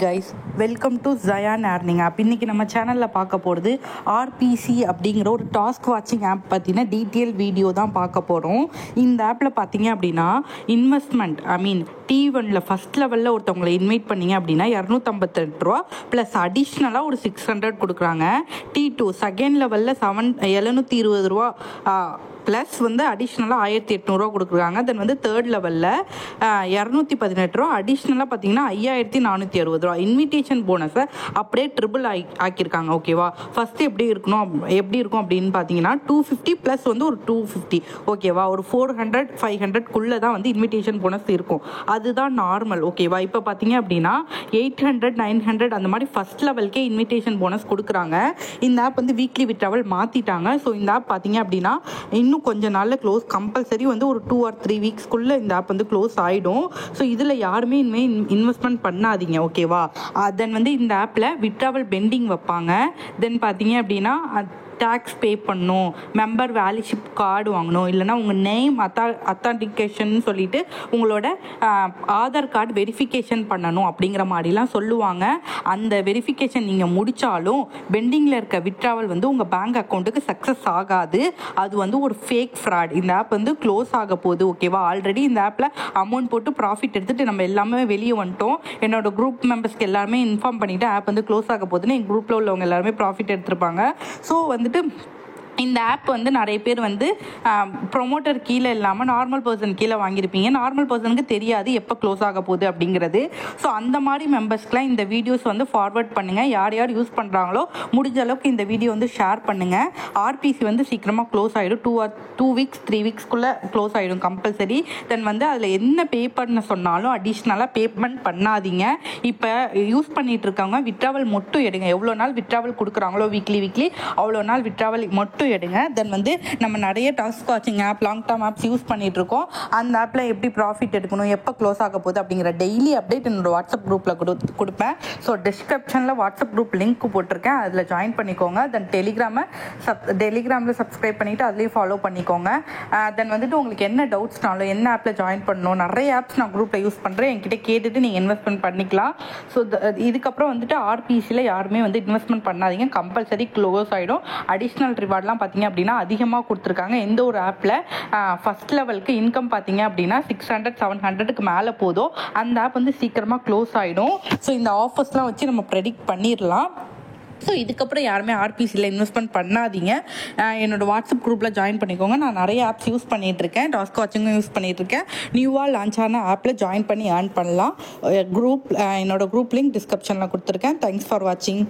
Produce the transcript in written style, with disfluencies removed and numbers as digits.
Guys, welcome to ஜயான் earning app. இன்றைக்கி நம்ம சேனலில் பார்க்க போகிறது ஆர்பிசி அப்படிங்கிற ஒரு டாஸ்க் வாட்சிங் ஆப் பற்றின டீட்டெயில் வீடியோ தான் பார்க்க போகிறோம். இந்த ஆப்பில் பார்த்தீங்க அப்படின்னா இன்வெஸ்ட்மெண்ட் T1 ஃபஸ்ட் லெவலில் ஒருத்தவங்களை இன்வைட் பண்ணிங்க அப்படின்னா 258 ரூபா ப்ளஸ் அடிஷ்னலாக ஒரு 600 கொடுக்குறாங்க. T2 செகண்ட் லெவலில் 720 ரூபா ப்ளஸ் அடிஷ்னலாக 1800 கொடுக்குறாங்க. தென் தேர்ட் லெவலில் 218 ரூபா அடிஷ்னலாக பார்த்தீங்கன்னா 5460 ரூபா. இன்விடேஷன் போனஸை அப்படியே ட்ரிபிள் ஆக்கியிருக்காங்க. ஓகேவா, ஃபஸ்ட்டு எப்படி இருக்கும் அப்படின்னு பார்த்தீங்கன்னா 250 ப்ளஸ் ஒரு 250. ஓகேவா, ஒரு 400 500 தான் இன்விடேஷன் போனஸ் இருக்கும். அதுதான் நார்மல். ஓகேவா, இப்போ பார்த்தீங்க அப்படின்னா 800 900 அந்த மாதிரி ஃபஸ்ட் லெவலுக்கே இன்விடேஷன் போனஸ் கொடுக்குறாங்க. இந்த ஆப் வீக்லி விட்ராவல் மாற்றிட்டாங்க. ஸோ இந்த ஆப் பார்த்தீங்க அப்படின்னா இன்னும் கொஞ்ச நாளில் க்ளோஸ் கம்பல்சரி ஒரு 2 or 3 வீக்ஸ்க்குள்ளே இந்த ஆப் க்ளோஸ் ஆகிடும். ஸோ இதில் யாருமே இனிமேல் இன்வெஸ்ட்மெண்ட் பண்ணாதீங்க. ஓகேவா, தென் இந்த ஆப்பில் விட்ராவல் பெண்டிங் வைப்பாங்க. தென் பார்த்தீங்க அப்படின்னா டேக்ஸ் பே பண்ணணும், மெம்பர் வேலிஷிப் கார்டு வாங்கணும், இல்லைனா உங்கள் நேம் அத்தான்டிகேஷன் சொல்லிட்டு உங்களோட ஆதார் கார்டு வெரிஃபிகேஷன் பண்ணணும் அப்படிங்கிற மாதிரிலாம் சொல்லுவாங்க. அந்த வெரிஃபிகேஷன் நீங்கள் முடித்தாலும் பெண்டிங்கில் இருக்க விட்ராவல் உங்கள் பேங்க் அக்கௌண்ட்டுக்கு சக்ஸஸ் ஆகாது. அது ஒரு ஃபேக் ஃப்ராட். இந்த ஆப் க்ளோஸ் ஆக போகுது. ஓகேவா, ஆல்ரெடி இந்த ஆப்பில் அமௌண்ட் போட்டு ப்ராஃபிட் எடுத்துகிட்டு நம்ம எல்லாமே வெளியே வந்துட்டோம். என்னோட குரூப் மெம்பர்ஸ்க்கு எல்லாருமே இன்ஃபார்ம் பண்ணிவிட்டு ஆப் க்ளோஸ் ஆக போகுதுன்னு என் குரூப்பில் உள்ளவங்க எல்லாருமே ப்ராஃபிட் எடுத்திருப்பாங்க. ஸோ இந்த ஆப் நிறைய பேர் ப்ரொமோட்டர் கீழே இல்லாமல் நார்மல் பர்சன் கீழே வாங்கியிருப்பீங்க. நார்மல் பர்சனுக்கு தெரியாது எப்போ க்ளோஸ் ஆக போகுது அப்படிங்கிறது. ஸோ அந்த மாதிரி மெம்பர்ஸ்க்குலாம் இந்த வீடியோஸ் ஃபார்வர்ட் பண்ணுங்கள். யார் யார் யூஸ் பண்ணுறாங்களோ முடிஞ்ச அளவுக்கு இந்த வீடியோ ஷேர் பண்ணுங்கள். ஆர்பிசி சீக்கிரமாக க்ளோஸ் ஆகிடும். 2 weeks 3 weeksக்குள்ளே க்ளோஸ் ஆகிடும் கம்பல்சரி. தென் அதில் என்ன பே பண்ண சொன்னாலும் அடிஷ்னலாக பேமெண்ட் பண்ணாதீங்க. இப்போ யூஸ் பண்ணிகிட்டு இருக்கவங்க விட்ராவல் மட்டும் எடுங்க. எவ்வளோ நாள் விட்ராவல் கொடுக்குறாங்களோ வீக்லி அவ்வளோ நாள் விட்ராவல் மட்டும் எடுங்க. தென் நம்ம நிறைய டாஸ்க் வாட்சிங் app, long term apps use பண்ணிட்டு இருக்கோம். அந்த ஆப்பில் எப்படி ப்ராஃபிட் எடுக்கணும், எப்போ க்ளோஸ் ஆக போகுது அப்படிங்கிற டெய்லி அப்டேட் என்னோட வாட்ஸ்அப் குரூப்பில் கொடுப்பேன். ஸோ டிஸ்கிரிப்ஷனில் வாட்ஸ்அப் குரூப் லிங்க் போட்டிருக்கேன், அதில் ஜாயின் பண்ணிக்கோங்க. தென் டெலிகிராமில் சப்ஸ்கிரைப் பண்ணிவிட்டு அதுலேயும் ஃபாலோ பண்ணிக்கோங்க. தென் உங்களுக்கு என்ன டவுட்ஸ்னாலும் என்ன ஆப்பில் ஜாயின் பண்ணணும், நிறைய ஆப்ஸ் நான் குரூப்பில் யூஸ் பண்ணுறேன். என்கிட்ட கேட்டுட்டு நீங்கள் இன்வெஸ்ட்மெண்ட் பண்ணிக்கலாம். ஸோ இதுக்கப்புறம் ஆர்பிசியில் யாருமே இன்வெஸ்ட்மெண்ட் பண்ணாதீங்க. கம்பல்சரி க்ளோஸ் ஆகிடும். அடிஷ்னல் ரிவார்ட்லாம் பார்த்தீங்க அப்படின்னா அதிகமாக கொடுத்துருக்காங்க. எந்த ஒரு ஆப்பில் ஃபர்ஸ்ட் லெவலுக்கு இன்கம் பார்த்தீங்க அப்படின்னா 600 700க்கு மேலே போதும் அந்த ஆப் சீக்கிரமாக க்ளோஸ் ஆகிடும். ஸோ இந்த ஆஃபர்ஸ்லாம் வச்சு நம்ம ப்ரெடிக்ட் பண்ணிடலாம். ஸோ இதுக்கப்புறம் யாருமே ஆர்பிசியில் இன்வெஸ்ட்மெண்ட் பண்ணாதீங்க. என்னோடய வாட்ஸ்அப் குரூப்பில் ஜாயின் பண்ணிக்கோங்க. நான் நிறைய ஆப்ஸ் யூஸ் பண்ணிகிட்ருக்கேன், டாஸ்க் வாட்சிங்கும் யூஸ் பண்ணிகிட்ருக்கேன். நியூவாக லான்ச் ஆன ஆப்பில் ஜாயின் பண்ணி ஏர்ன் பண்ணலாம். என்னோடய குரூப் லிங்க் டிஸ்கிரிப்ஷனில் கொடுத்துருக்கேன். தேங்க்ஸ் ஃபார் வாட்சிங்.